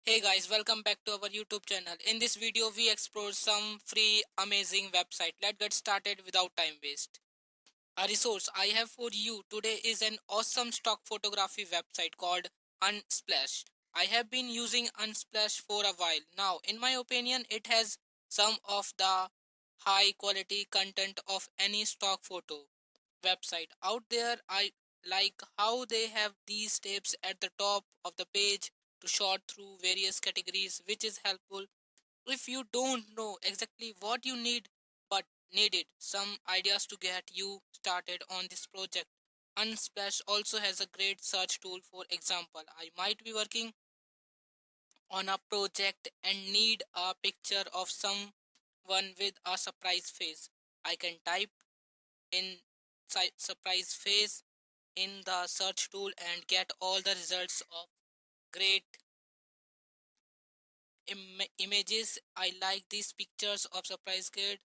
Hey guys, welcome back to our YouTube channel. In this video, we explore some free amazing website. Let's get started without time waste. A resource I have for you today is an awesome stock photography website called Unsplash. I have been using Unsplash for a while now. In my opinion, it has some of the high quality content of any stock photo website out there. I like how they have these tabs at the top of the page to sort through various categories, which is helpful if you don't know exactly what you need but needed some ideas to get you started on this project. Unsplash also has a great search tool. For example, I might be working on a project and need a picture of someone with a surprise face. I can type in surprise face in the search tool and get all the results of great images. I like these pictures of surprise kid.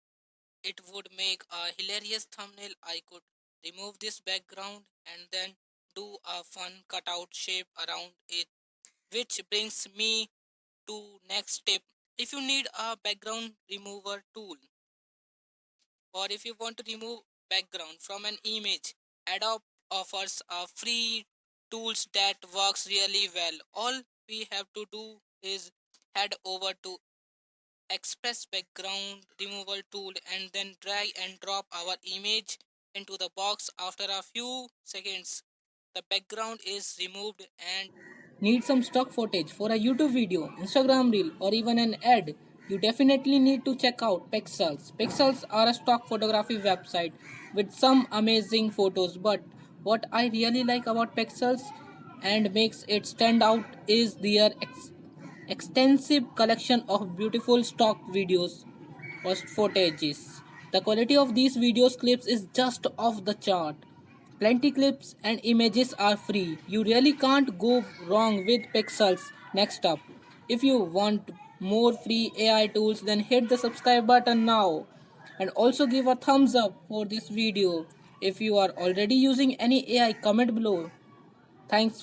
It would make a hilarious thumbnail. I could remove this background and then do a fun cutout shape around it, which brings me to next tip. If you need a background remover tool, or if you want to remove background from an image, Adobe offers a free tools that works really well. All we have to do is head over to express background removal tool and then drag and drop our image into the box. After a few seconds, the background is removed. And need some stock footage for a YouTube video, Instagram reel, or even an ad? You definitely need to check out Pexels. Pexels are a stock photography website with some amazing photos, but what I really like about Pexels and makes it stand out is their extensive collection of beautiful stock videos or footages. The quality of these videos clips is just off the chart. Plenty clips and images are free. You really can't go wrong with Pixels. Next up, if you want more free AI tools, then hit the subscribe button now. And also give a thumbs up for this video. If you are already using any AI, comment below. Thanks.